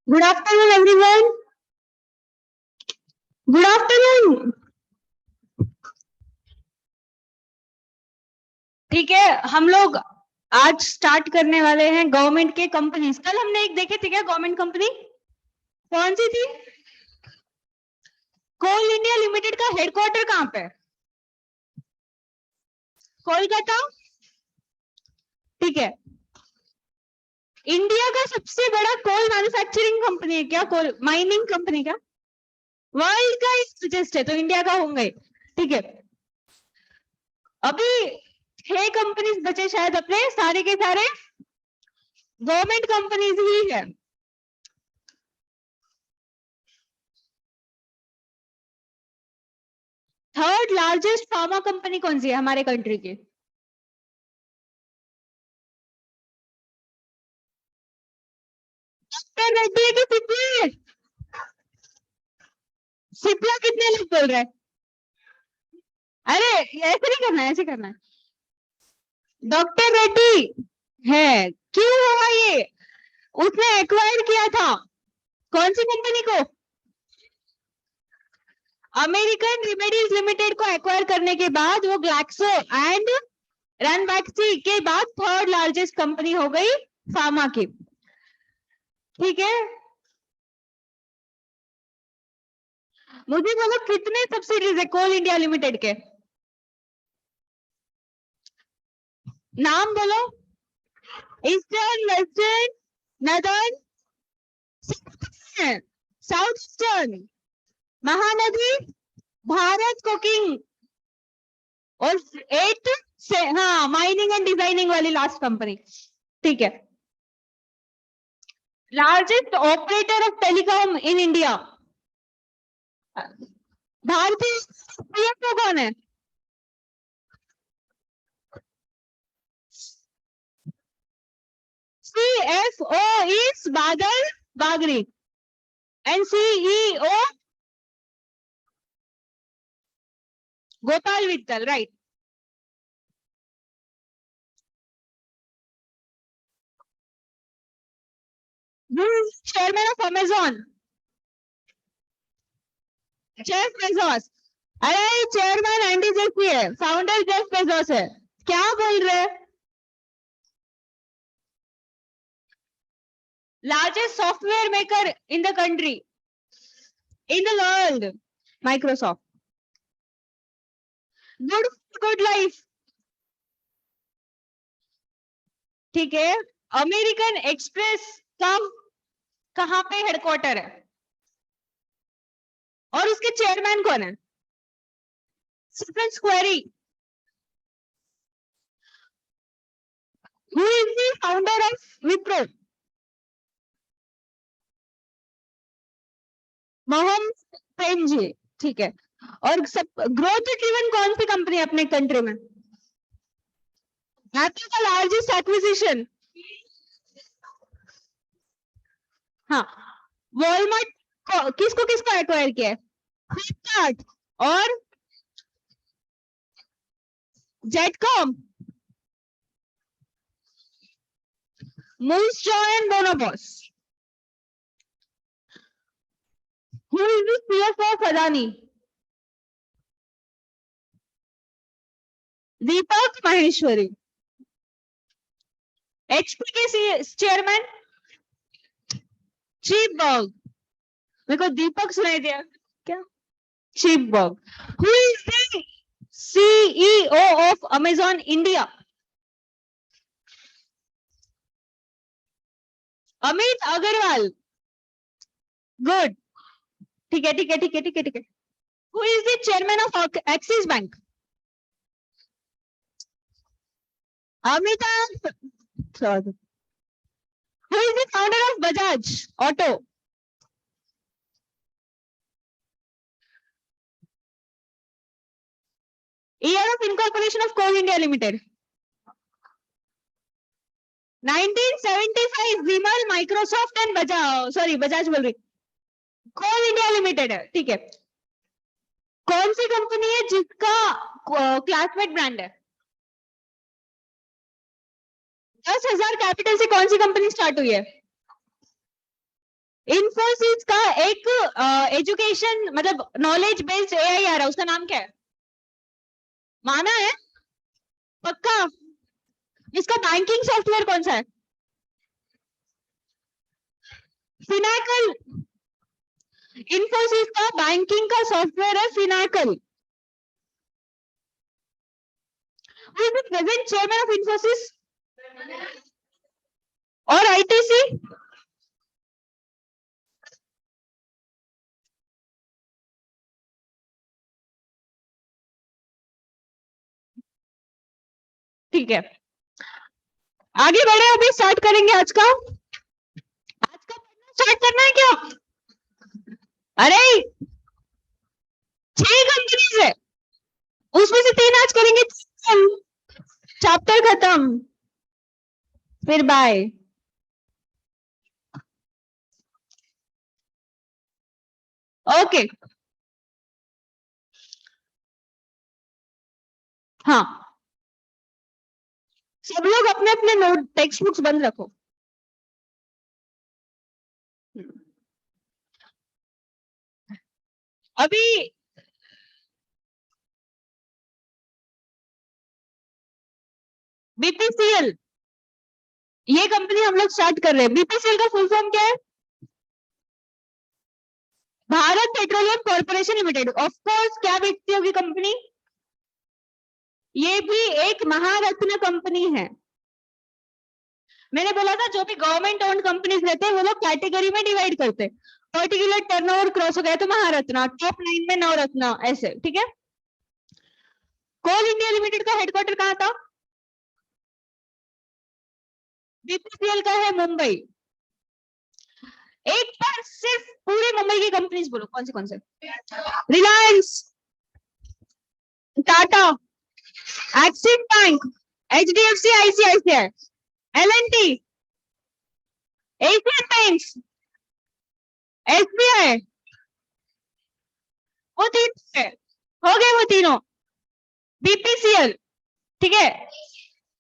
Good afternoon everyone. Good afternoon. ठीक है, हम लोग आज स्टार्ट करने वाले हैं गवर्नमेंट के कंपनीज। कल हमने एक देखे थे क्या गवर्नमेंट कंपनी? कौन सी थी? कोल इंडिया लिमिटेड का हेडक्वार्टर कहाँ पे है? कोलकाता। ठीक है। इंडिया का सबसे बड़ा कोल मैन्युफैक्चरिंग कंपनी है क्या? कोल माइनिंग कंपनी क्या? वर्ल्ड का लार्जेस्ट है तो इंडिया का होंगे। ठीक है। अभी 6 कंपनीज बचे शायद अपने, सारे के सारे गवर्नमेंट कंपनीज ही है। थर्ड लार्जेस्ट फार्मा कंपनी कौन सी है हमारे कंट्री की? डॉक्टर रेड्डी है कि सिप्ला है? सिप्ला कितने लोग बोल रहे हैं? अरे ऐसे नहीं करना है, ऐसे करना है। डॉक्टर रेड्डी है। क्यों हुआ ये? उसने एक्वायर किया था कौन सी कंपनी को? अमेरिकन रेमेडीज लिमिटेड को एक्वायर करने के बाद वो ग्लैक्सो एंड रनबैक्सी के बाद थर्ड लार्जेस्ट कंपनी हो गई फार्मा की। ठीक है। मुझे बोलो कितने सब्सिडीज है कोल इंडिया लिमिटेड के? नाम बोलो। Eastern, western, northern, south eastern, Mahanadi, Bharat coking और 8 से हाँ माइनिंग एंड डिजाइनिंग वाली लास्ट कंपनी। ठीक है। Largest operator of telecom in India. Bharti CFO कौन है? CFO is Badal Bagri and CEO Gopal Vittal, right? Chairman of Amazon? Jeff Bezos. अरे चेयरमैन एंडी जेफी है, फाउंडर जेफ बेजोस है। क्या बोल रहे हैं? Largest software maker in the country, in the world, Microsoft. Good good life. ठीक है। अमेरिकन एक्सप्रेस का कहां पे हेडक्वार्टर है और उसके चेयरमैन कौन है? Stephen Squeri. Who is the founder of Wipro? Mohammed Premji. ठीक है। और सब ग्रोथ ड्रिवन कौन सी कंपनी है अपने कंट्री में? एप्पल का लार्जेस्ट एक्विजिशन? हाँ। वॉलमार्ट किसको किसको एक्वायर किया है? फ्लिपकार्ट और Jet com, Moosejaw and Bonobos. Who is the CFO of Adani? Deepak Maheshwari. HP के चेयरमैन? Chip Bergh. मेरे को दीपक सुनाई दिया क्या? Chip Bergh. Who is the CEO of Amazon India? Amit Agarwal. Good. ठीक है ठीक है ठीक है ठीक है ठीक है। Who is the chairman of axis bank? Amitabh. Who is the founder of Bajaj Auto? Year of incorporation of Coal India Limited? 1975। Vimal, Microsoft and Bajaj, sorry Bajaj बोल रही, कोल इंडिया लिमिटेड है। ठीक है। कौन सी कंपनी है जिसका क्लासमेट ब्रांड है? 10,000 कैपिटल से कौन सी कंपनी स्टार्ट हुई है? इन्फोसिस का एक एजुकेशन मतलब नॉलेज बेस्ड एआई आ रहा है, उसका नाम क्या है? माना है पक्का? इसका बैंकिंग सॉफ्टवेयर कौन सा है? फिनाकल। इन्फोसिस का बैंकिंग का सॉफ्टवेयर है Finacle. Who is the present chairman of Infosys? और आईटीसी? ठीक है, आगे बढ़े, अभी स्टार्ट करेंगे आज का स्टार्ट करना है क्या? अरे 6 कंपनीज है, उसमें से 3 आज करेंगे, चैप्टर खत्म, फिर बाय। ओके हाँ, सब लोग अपने अपने नोट टेक्स्ट बुक्स बंद रखो। अभी बीपीसीएल, ये कंपनी हम लोग स्टार्ट कर रहे हैं। बीपीसीएल का फुल फॉर्म क्या है? Bharat petroleum corporation limited. Of course क्या बेचती होगी कंपनी? ये भी एक महारत्न कंपनी है। मैंने बोला था जो भी गवर्नमेंट ओन्ड कंपनीज रहते हैं वो लोग कैटेगरी में डिवाइड करते हैं, पर्टिकुलर टर्नओवर क्रॉस हो गया तो महारत्न, टॉप 9 में नवरत्न, ऐसे। ठीक है, कोल इंडिया लिमिटेड का हेडक्वार्टर कहाँ था? बीपीसीएल का है मुंबई। एक बार सिर्फ पूरे मुंबई की कंपनीज बोलो, कौन से? Reliance, Tata, Axis Bank, HDFC, ICICI, L and T, Asian Paints, SBI. वो 3 है, हो गए वो तीनों। बीपीसीएल, ठीक है,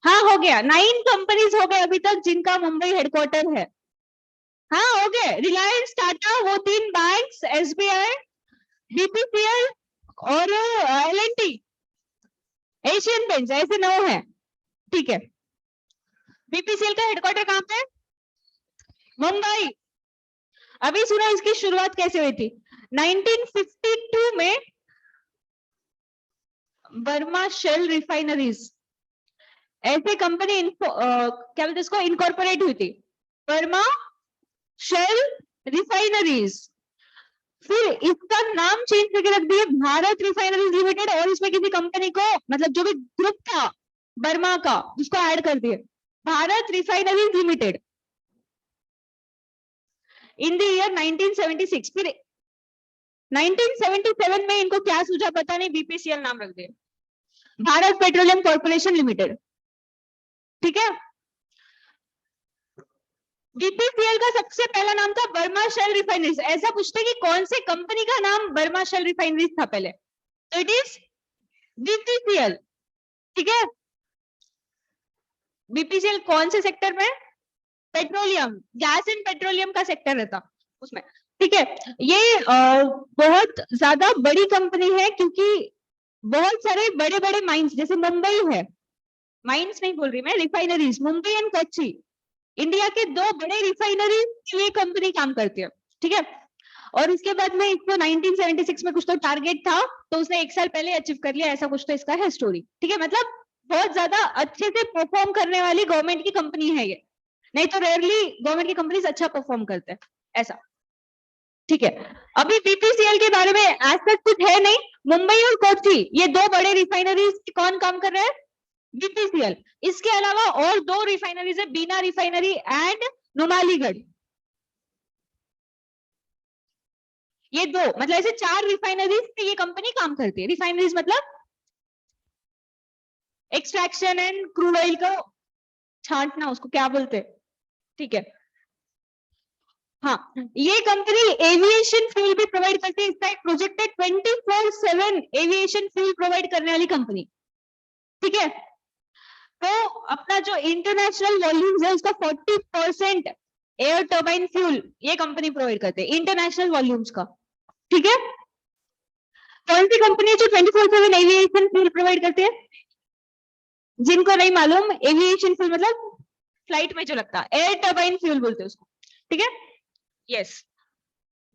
हाँ हो गया। 9 कंपनीज हो गए अभी तक जिनका मुंबई हेडक्वार्टर है। हाँ हो गए, रिलायंस, टाटा, वो 3 बैंक्स, एसबीआई, बीपीसीएल और एलएनटी, एशियन पेंट्स, ऐसे 9 है। ठीक है, बीपीसीएल का हेडक्वार्टर कहाँ पे? मुंबई। अभी सुनो इसकी शुरुआत कैसे हुई थी। 1952 में बर्मा शेल रिफाइनरीज ऐसे कंपनी क्या बोलते इसको, इनकॉर्पोरेट हुई थी, बर्मा शेल रिफाइनरीज। फिर इसका नाम चेंज करके रख दिए भारत रिफाइनरीज लिमिटेड, और इसमें किसी कंपनी को मतलब जो भी ग्रुप था बर्मा का उसको ऐड कर दिए, Bharat refineries limited, in the year 1976। फिर 1977 में इनको क्या सूझा पता नहीं, बीपीसीएल नाम रख दिया, भारत पेट्रोलियम कॉर्पोरेशन लिमिटेड। ठीक है, बीपीसीएल का सबसे पहला नाम था बर्मा शेल रिफाइनरीज। ऐसा पूछते कि कौन से कंपनी का नाम बर्मा शेल रिफाइनरीज था पहले, तो इट इज बीपीसीएल। ठीक है, बीपीसीएल कौन से सेक्टर में? पेट्रोलियम, गैस एंड पेट्रोलियम का सेक्टर रहता उसमें। ठीक है, ये बहुत ज्यादा बड़ी कंपनी है क्योंकि बहुत सारे बड़े बड़े माइंस, जैसे मुंबई है, माइंस नहीं बोल रही मैं, refineries, Mumbai and Kochi, India के 2 बड़े रिफाइनरी के लिए कंपनी काम करती है। ठीक है, और इसके बाद में इसको 1976 में कुछ तो टारगेट था, तो उसने 1 साल पहले अचीव कर लिया, ऐसा कुछ तो इसका है स्टोरी। ठीक है, मतलब बहुत ज्यादा अच्छे से परफॉर्म करने वाली गवर्नमेंट की कंपनी है ये, नहीं तो रेयरली गवर्नमेंट की कंपनीज अच्छा परफॉर्म करते हैं ऐसा। ठीक है, अभी बीपीसीएल के बारे में ऐसा कुछ है नहीं। मुंबई और कोच्चि ये 2 बड़े रिफाइनरीज कौन काम कर रहे हैं? बीपीसीएल। इसके अलावा और 2 रिफाइनरीज है, बीना रिफाइनरी एंड नुमालीगढ़, ये 2 मतलब ऐसे 4 रिफाइनरीज पे ये कंपनी काम करती है। रिफाइनरीज मतलब एक्सट्रैक्शन एंड क्रूड ऑयल को छांटना, उसको क्या बोलते हैं? ठीक है, हाँ, ये कंपनी एविएशन फ्यूल भी प्रोवाइड करती है। इसका एक प्रोजेक्ट है 24/7 एविएशन फ्यूल प्रोवाइड करने वाली कंपनी। ठीक है, तो अपना जो इंटरनेशनल वॉल्यूम्स है उसका 40% एयर टर्बाइन फ्यूल ये कंपनी प्रोवाइड करते हैं इंटरनेशनल वॉल्यूम्स का, ठीक है। कौन सी कंपनी है जो 24/7 एविएशन फ्यूल प्रोवाइड करती है? जिनको नहीं मालूम, एविएशन फ्यूल मतलब फ्लाइट में जो लगता है, एयर टर्बाइन फ्यूल बोलते हैं उसको, ठीक है। Yes,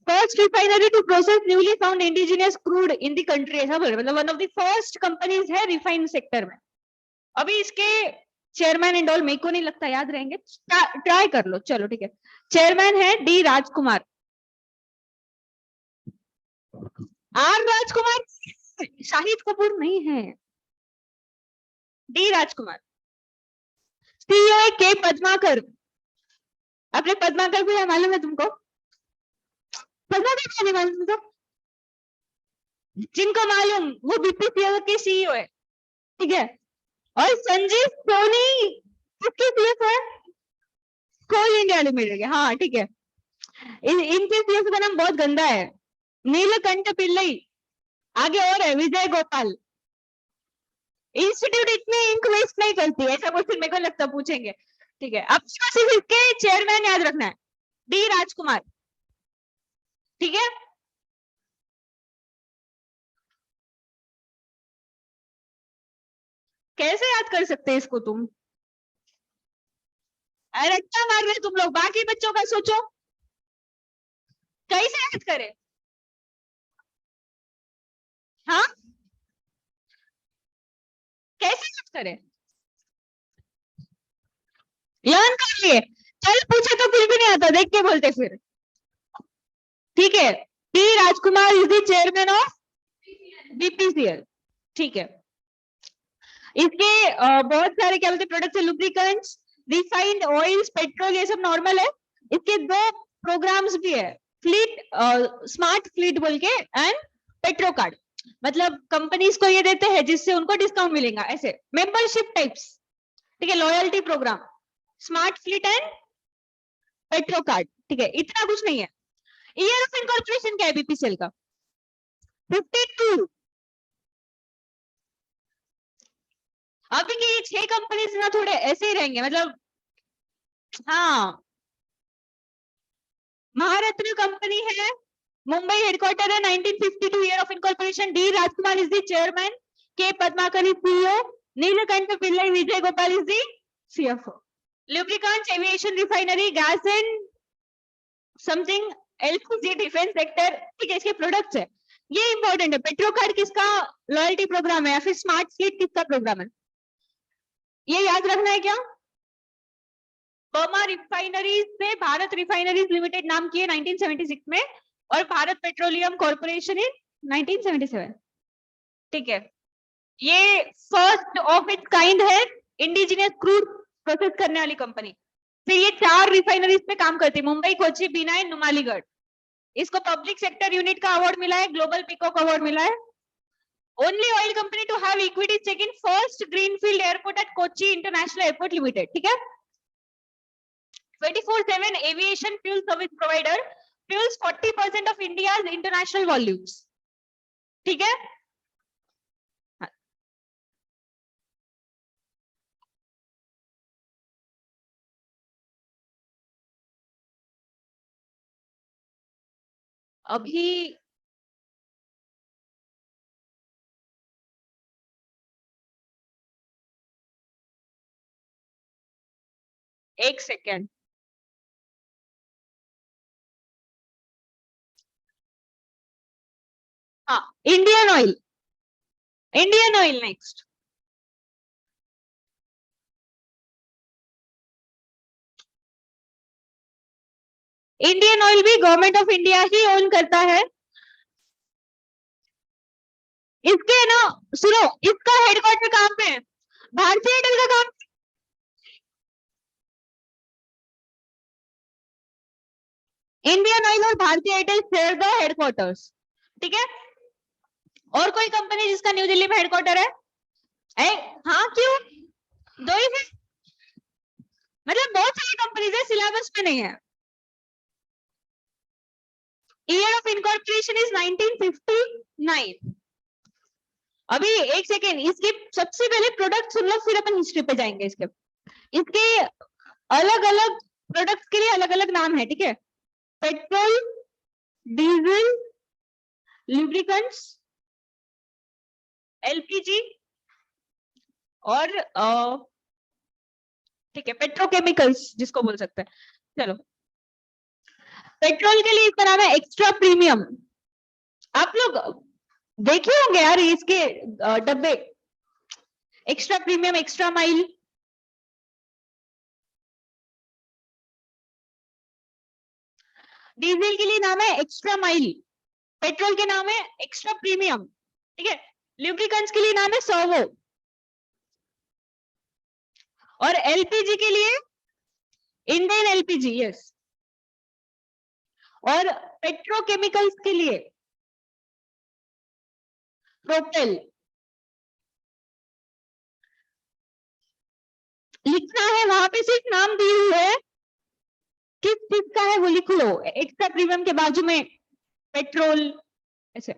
first refinery to process newly found indigenous crude in the country, ऐसा बोल रहे, मतलब one of the first companies है रिफाइन सेक्टर में। अभी इसके चेयरमैन एंड ऑल मेरे को नहीं लगता याद रहेंगे, ट्राई कर लो, चलो ठीक है। चेयरमैन है डी राजकुमार, आर राजकुमार, शाहिद कपूर नहीं है, डी राजकुमार। सीईओ है के पद्माकर, अपने पद्माकर को मालूम है तुमको? पद्माकर क्या नहीं मालूम तुमको? जिनको मालूम वो बीपीसीएल के सीईओ है, ठीक है। और संजीव सोनी किसके सीएफओ है? कोल इंडिया लिमिटेड, हाँ ठीक है। इनके सीएफओ का नाम बहुत गंदा है, नीलकंठ पिल्लई। आगे और है विजय गोपाल। इंस्टीट्यूट इतने इंक वेस्ट नहीं करती, ऐसा क्वेश्चन मेरे को लगता पूछेंगे, ठीक है। अब सिर्फ इसके चेयरमैन याद रखना है, डी राजकुमार, ठीक है। कैसे याद कर सकते हैं इसको तुम? अरे क्या मार रहे तुम लोग, बाकी बच्चों का सोचो, कैसे याद करें? हाँ, कैसे याद करें? लर्न कर लिए, चल पूछे तो फिर भी नहीं आता, देख के बोलते फिर, ठीक है। T Rajkumar is the chairman of BPCL, ठीक है। इसके बहुत सारे क्या बोलते हैं products, lubricants, refined oils, petrol, ये सब नॉर्मल है। इसके दो प्रोग्राम्स भी है, फ्लीट, स्मार्ट फ्लीट बोल के, एंड पेट्रो कार्ड, मतलब कंपनीज को ये देते हैं जिससे उनको डिस्काउंट मिलेगा, ऐसे मेंबरशिप टाइप्स, ठीक है, loyalty program, smart fleet and petro card, ठीक है। इतना कुछ नहीं है। ईयर ऑफ इनकॉर्पोरेशन क्या है बीपीसीएल का? 52। अभी के ये 6 कंपनीज ना थोड़े ऐसे ही रहेंगे, मतलब हाँ, महारत्न कंपनी है, मुंबई हेडक्वार्टर है, 1952 year of incorporation, D Rajkumar is the chairman, K Padmakar is CEO, Neelkanth Pillai, Vijay Gopal is the CFO. Lubricants, aviation, refinery, gas and something, LPG, defence sector, ठीक है। इसके प्रोडक्ट्स है, ये इंपॉर्टेंट है। पेट्रो कार्ड किसका लॉयल्टी प्रोग्राम है, या फिर स्मार्ट फ्लीट किसका प्रोग्राम है, ये याद रखना है क्या? बर्मा रिफाइनरीज से भारत रिफाइनरीज लिमिटेड नाम किए 1976 में, और भारत पेट्रोलियम कॉर्पोरेशन इन 1977, ठीक है। ये फर्स्ट ऑफ इट्स काइंड है इंडिजिनियस क्रूड प्रोसेस करने वाली कंपनी। फिर ये 4 रिफाइनरीज पे काम करती है, मुंबई, कोची, बीना एंड नुमालीगढ़। इसको पब्लिक सेक्टर यूनिट का अवार्ड मिला है, ग्लोबल पीकॉक अवार्ड मिला है। Only oil company to have equity check in first greenfield airport at Kochi international airport limited, ठीक है। 24/7 aviation fuel service provider, fuels 40% of India's international volumes, ठीक है। अभी एक सेकेंड, हाँ, Indian Oil, Indian Oil next. Indian Oil भी government of India ही own करता है। इसके ना, सुनो, इसका हेडक्वार्टर कहाँ पे है? भारतीय एयरटेल का काम, इंडियन ऑयल और भारतीय एयरटेल शेयर द हेडक्वार्टर्स, ठीक है। और कोई कंपनी जिसका न्यू दिल्ली में हेडक्वार्टर है? हाँ, क्यों? दो ही है, मतलब बहुत सारी कंपनीज है, सिलेबस में नहीं है। Year of incorporation is 1959। अभी एक सेकेंड, इसके सबसे पहले प्रोडक्ट सुन लो, फिर अपन हिस्ट्री पे जाएंगे। इसके अलग अलग प्रोडक्ट्स के लिए अलग अलग नाम है, ठीक है, पेट्रोल, डीजल, लुब्रिकेंट्स, एलपीजी और ठीक है पेट्रोकेमिकल्स जिसको बोल सकते हैं। चलो, पेट्रोल के लिए इसका नाम है एक्स्ट्रा प्रीमियम। आप लोग देखे होंगे यार इसके डब्बे, extra premium, extra mile. Diesel के लिए नाम है एक्स्ट्रा माइल, पेट्रोल के नाम है एक्स्ट्रा प्रीमियम, ठीक है। ल्यूब्रिकेंट्स के लिए नाम है सर्वो, और एलपीजी के लिए इंडियन एलपीजी, यस। और पेट्रोकेमिकल्स के लिए प्रोपेल। लिखना है वहां पे सिर्फ नाम दी हुई है, किस चीज का है वो लिख लो, एक्स्ट्रा प्रीमियम के बाजू में पेट्रोल ऐसे।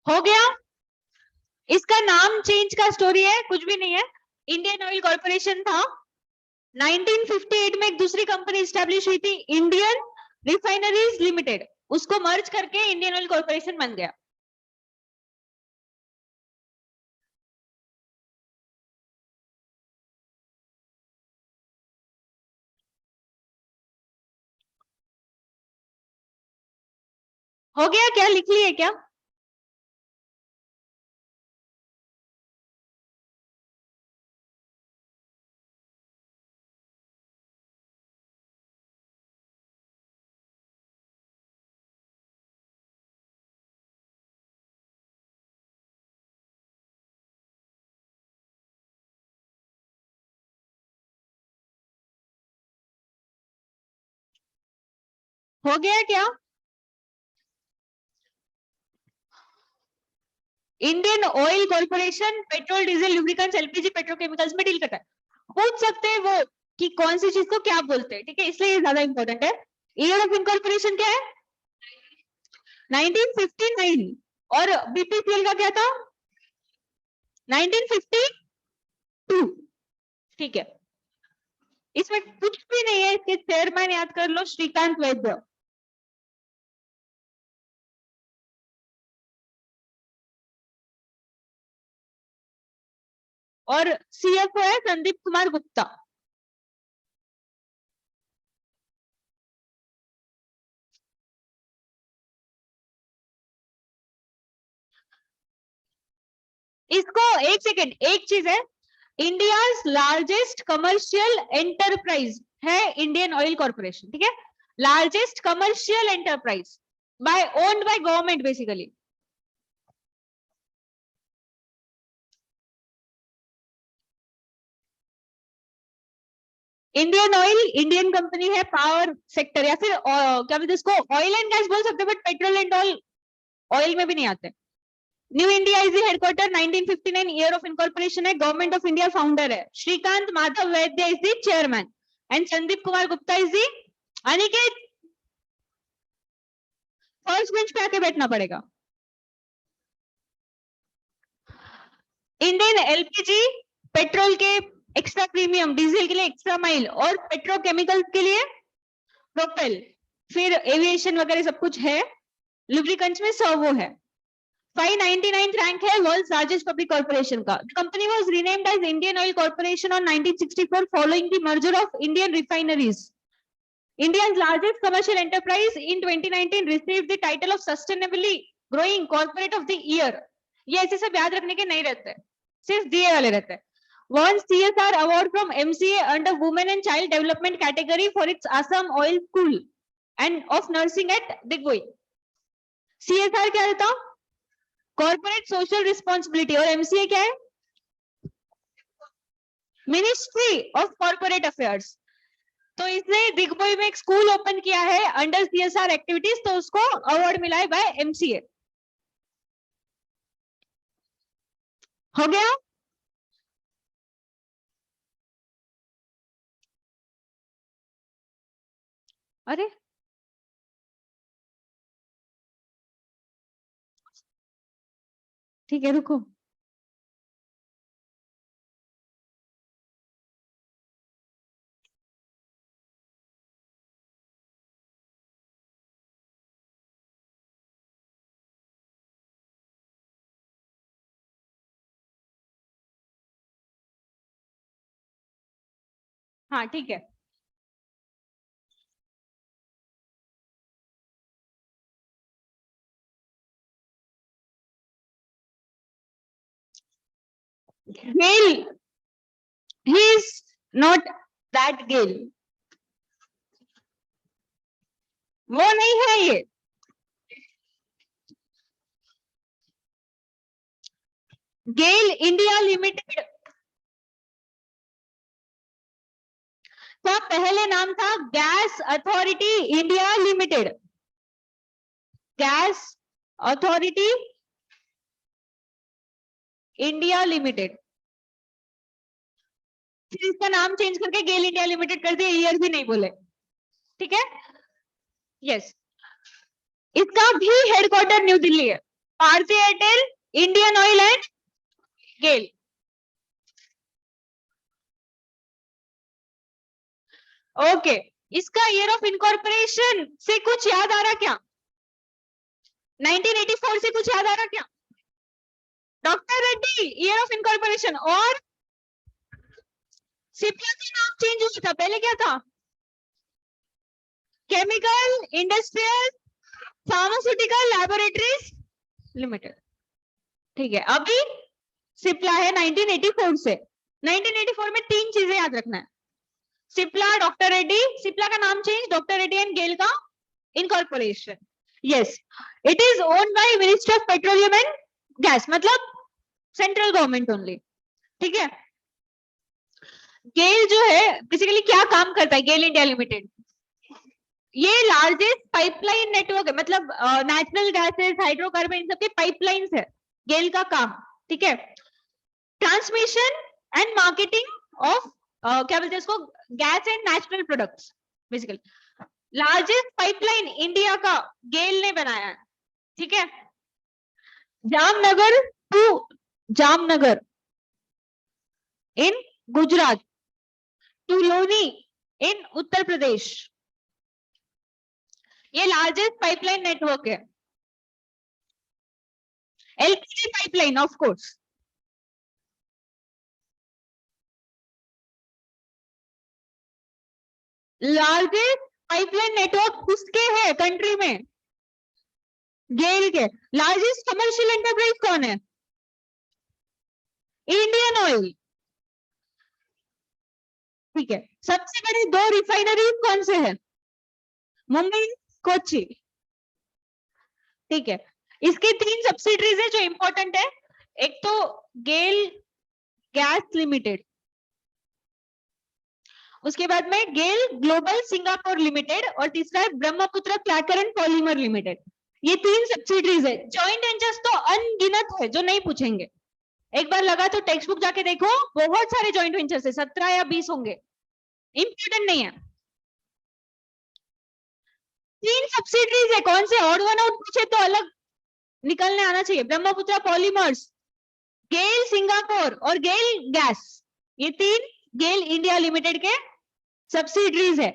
हो गया, इसका नाम चेंज का स्टोरी है, कुछ भी नहीं है। इंडियन ऑयल कॉर्पोरेशन था, 1958 में एक दूसरी कंपनी स्टैब्लिश हुई थी, इंडियन रिफाइनरीज लिमिटेड, उसको मर्ज करके इंडियन ऑयल कॉर्पोरेशन बन गया। हो गया क्या, लिख लिए क्या? हो गया क्या? Indian Oil corporation petrol, diesel, lubricants, LPG, petrochemicals में डील करता है। पूछ सकते हैं वो कि कौन सी चीज को क्या बोलते हैं, ठीक है, इसलिए ये ज्यादा इंपॉर्टेंट है। ईयर ऑफ इनकॉर्पोरेशन क्या है? 1959। और बीपीसीएल का क्या था? 1952, ठीक है। इसमें कुछ भी नहीं है, इसके चेयरमैन याद कर लो, श्रीकांत वैद्य। और सीएफओ है संदीप कुमार गुप्ता। इसको एक सेकेंड, एक चीज है, इंडिया लार्जेस्ट कमर्शियल एंटरप्राइज है इंडियन ऑयल कॉर्पोरेशन, ठीक है, largest commercial enterprise by owned by government basically. Indian Oil Indian company है, पावर सेक्टर या फिर क्या बोलते इसको, ऑयल एंड गैस बोल सकते हैं, बट पेट्रोल एंड ऑयल में भी नहीं आते। New India is headquarter, 1959 year of incorporation है, गवर्नमेंट ऑफ इंडिया फाउंडर है, श्रीकांत माधव वैद्य is the chairman and Sandeep Kumar Gupta is the. Aniket, first bench पे आके बैठना पड़ेगा। इंडियन एलपीजी, पेट्रोल के एक्स्ट्रा प्रीमियम, डीजल के लिए एक्स्ट्रा माइल, और पेट्रोकेमिकल्स के लिए प्रोपेल, फिर एविएशन वगैरह सब कुछ है। लुब्रिकेंट्स में सर्वो है। 599th रैंक है वर्ल्ड्स लार्जेस्ट पब्लिक कॉर्पोरेशन का। Company was renamed as Indian Oil Corporation on 1964 following the merger of Indian refineries. India's largest commercial enterprise in 2019 received the title of Sustainably Growing Corporate of the Year. ये ऐसे सब याद रखने के नहीं रहते, सिर्फ दिए वाले रहते हैं। Won CSR award from MCA under Women and Child Development category for its Assam Oil School and of Nursing at Digboy. CSR क्या रहता? Corporate Social Responsibility, और MCA क्या है? Ministry of Corporate Affairs. तो इसने दिग्बोई में एक स्कूल ओपन किया है अंडर सीएसआर एक्टिविटीज, तो उसको अवार्ड मिला है बाय एमसीए। हो गया। अरे ठीक है, रुको। हाँ ठीक है। गेल, ही इज नॉट दैट गेल, वो नहीं है ये। गेल इंडिया लिमिटेड का पहले नाम था gas authority India limited. Gas authority India limited, फिर इसका नाम चेंज करके गेल इंडिया लिमिटेड कर दिया, ईयर भी नहीं बोले। ठीक है। यस। इसका भी हेडक्वार्टर न्यू दिल्ली है। Bharti Airtel, Indian Oil and GAIL. Okay. इसका ईयर ऑफ इनकॉर्पोरेशन से कुछ याद आ रहा क्या? 1984 से कुछ याद आ रहा क्या? Doctor Reddy year of incorporation. और सिप्ला का नाम चेंज हुआ था, पहले क्या था? Chemical industrial pharmaceutical laboratories limited. ठीक है। अभी सिप्ला है 1984 से। 1984 में तीन चीजें याद रखना है। सिप्ला, डॉक्टर रेड्डी, सिप्ला का नाम चेंज, डॉक्टर रेड्डी एंड गेल का incorporation. Yes, it is owned by ministry of petroleum and gas, मतलब सेंट्रल गवर्नमेंट ओनली। ठीक है। गेल जो है बेसिकली क्या काम करता है? गेल इंडिया लिमिटेड ये लार्जेस्ट पाइपलाइन नेटवर्क है, मतलब नेचुरल गैसेस, हाइड्रोकार्बन, इन सबके पाइपलाइंस है गेल का काम। ठीक है। ट्रांसमिशन एंड मार्केटिंग ऑफ क्या बोलते हैं इसको, gas and natural products basically. Largest pipeline India का गेल ने बनाया है। ठीक है। Jamnagar to Jamnagar in Gujarat to Loni in Uttar Pradesh, ये लार्जेस्ट पाइपलाइन नेटवर्क है। LPG pipeline of course. Largest pipeline network किसके है कंट्री में? गेल के। लार्जेस्ट कमर्शियल एंटरप्राइज कौन है? Indian oil. ठीक है। सबसे बड़ी दो रिफाइनरी कौन से है? मुंबई, कोच्चि। ठीक है। इसके तीन सब्सिडरीज है जो इंपॉर्टेंट है। एक तो गेल गैस लिमिटेड, उसके बाद में गेल ग्लोबल सिंगापुर लिमिटेड, और तीसरा है ब्रह्मपुत्र क्लैकर एंड पॉलीमर लिमिटेड। ये तीन सब्सिडरीज है। जॉइंट वेंचर्स तो अनगिनत है जो नहीं पूछेंगे। एक बार लगा तो टेक्स्ट बुक जाके देखो, बहुत सारे जॉइंट वेंचर्स है, 17 या 20 होंगे। इंपॉर्टेंट नहीं है। तीन सब्सिडरीज है, कौन से ऑड वन आउट पूछे तो अलग निकलने आना चाहिए। ब्रह्मपुत्र पॉलीमर्स, गेल सिंगापुर और गेल गैस, ये तीन गेल इंडिया लिमिटेड के सब्सिडरीज है।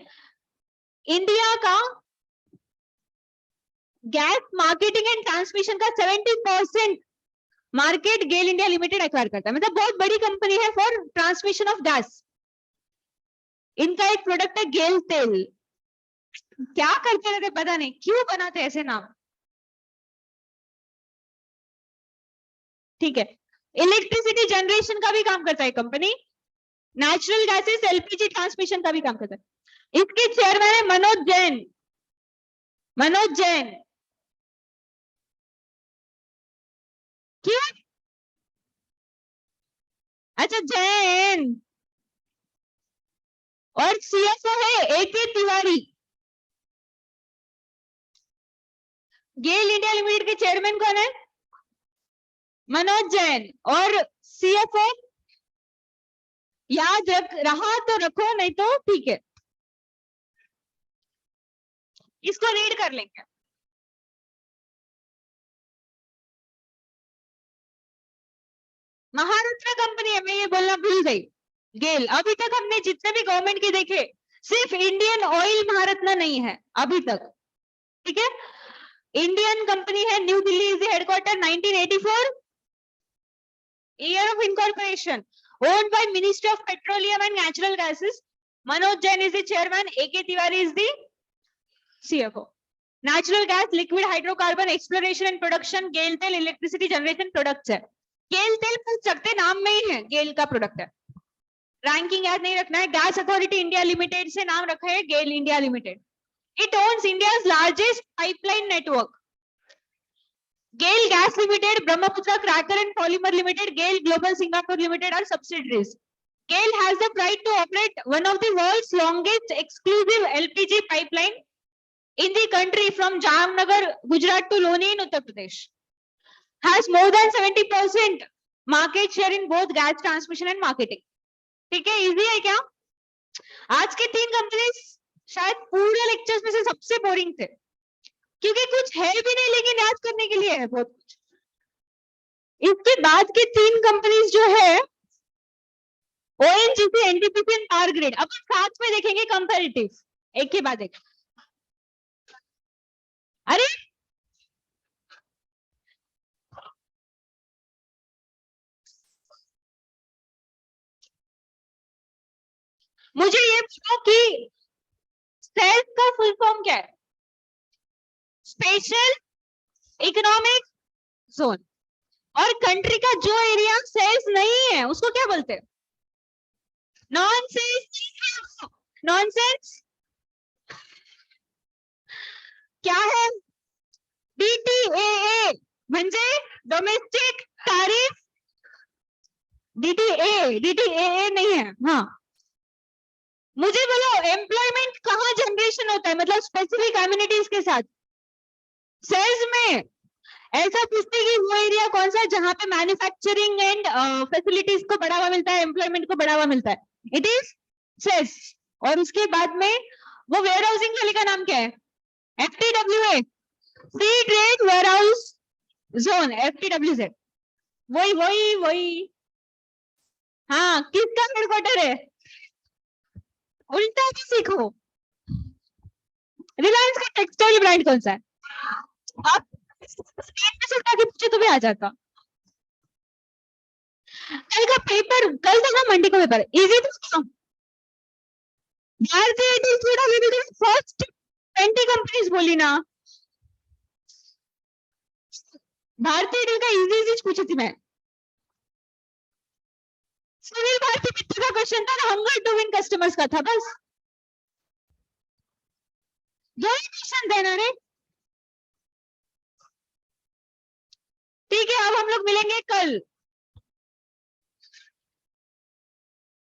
इंडिया का गैस मार्केटिंग एंड ट्रांसमिशन का 70% मार्केट गेल इंडिया लिमिटेड एक्वायर करता है, मतलब बहुत बड़ी कंपनी है फॉर ट्रांसमिशन ऑफ गैस। इनका एक प्रोडक्ट है गेल तेल। क्या करते रहते पता नहीं, क्यों बनाते ऐसे नाम। ठीक है। इलेक्ट्रिसिटी जनरेशन का भी काम करता है company, natural gases LPG transmission का भी काम करता है। इसके चेयरमैन है मनोज जैन। मनोज जैन। क्यों? अच्छा, जैन। और सीएफओ है एके तिवारी। गेल इंडिया लिमिटेड के चेयरमैन कौन है? मनोज जैन। और सीएफओ याद रख रहा तो रखो, नहीं तो ठीक है, इसको रीड कर लेंगे। महारत्न कंपनी है, मैं ये बोलना भूल गई। गेल, अभी तक हमने जितने भी गवर्नमेंट के देखे, सिर्फ इंडियन ऑयल महारत्न नहीं है अभी तक, ठीक है। इंडियन कंपनी है, New Delhi is the headquarter, 1984 year of incorporation, owned by ministry of petroleum and natural gases, Manoj Jain is the chairman, A K Tiwari is the CFO. Natural gas, liquid hydrocarbon exploration and production, GAIL तेल electricity generation products है। गेल तेल पूछ सकते, नाम में ही है गेल का product है। रैंकिंग याद नहीं रखना है। गैस अथॉरिटी इंडिया लिमिटेड से नाम रखा है GAIL India limited. It owns India's largest pipeline network. GAIL gas limited, Brahmaputra cracker and polymer limited, GAIL global Singapore limited are subsidiaries. GAIL has the right to operate one of the world's longest exclusive LPG pipeline in the country from Jamnagar, Gujarat to Loni in Uttar Pradesh. Has more than 70% market share in both gas transmission and marketing. ठीक है, easy है क्या? आज के 3 companies शायद पूरे lectures में से सबसे बोरिंग थे, क्योंकि कुछ है भी नहीं लेकिन याद करने के लिए है बहुत कुछ। इसके बाद के 3 कंपनीज जो है ONGC, NTPC and power grid. अब साथ में देखेंगे कंपैरेटिव, एक के बाद एक। अरे मुझे ये पूछो कि सेल्स का फुल फॉर्म क्या है? Special economic zone. और कंट्री का जो एरिया सेल्स नहीं है उसको क्या बोलते हैं? नॉनसेंस। नॉनसेंस क्या है? डीटीएए म्हणजे डोमेस्टिक टैरिफ। डीटीएए नहीं है। हाँ, मुझे बोलो एम्प्लॉयमेंट कहाँ जनरेशन होता है, मतलब स्पेसिफिक कम्युनिटीज के साथ? सेल्स में। ऐसा पूछते कि वो एरिया कौन सा है जहां पे मैन्युफैक्चरिंग एंड फैसिलिटीज को बढ़ावा मिलता है, एम्प्लॉयमेंट को बढ़ावा मिलता है, इट इज सेल्स। और उसके बाद में वो वेयर हाउसिंग वाले का नाम क्या है? FTWA, free trade warehouse zone, FTWZ. वही वही वही। हाँ, किसका हेडक्वार्टर है? उल्टा भी सीखो। रिलायंस का टेक्सटाइल ब्रांड कौन सा है? आप स्क्रीन पे से उठा के पूछे तो भी आ जाता। कल का पेपर, कल था ना मंडे का पेपर, इजी था। भारतीय एयरटेल थोड़ा लिमिटेड फर्स्ट 20 कंपनीज बोली ना। भारतीय एयरटेल का इजी इजी पूछी थी मैं। सुनील भारती मित्र का क्वेश्चन था ना, हंगर टू विन कस्टमर्स का था, बस 2 क्वेश्चन देना रे। ठीक है, अब हम लोग मिलेंगे कल।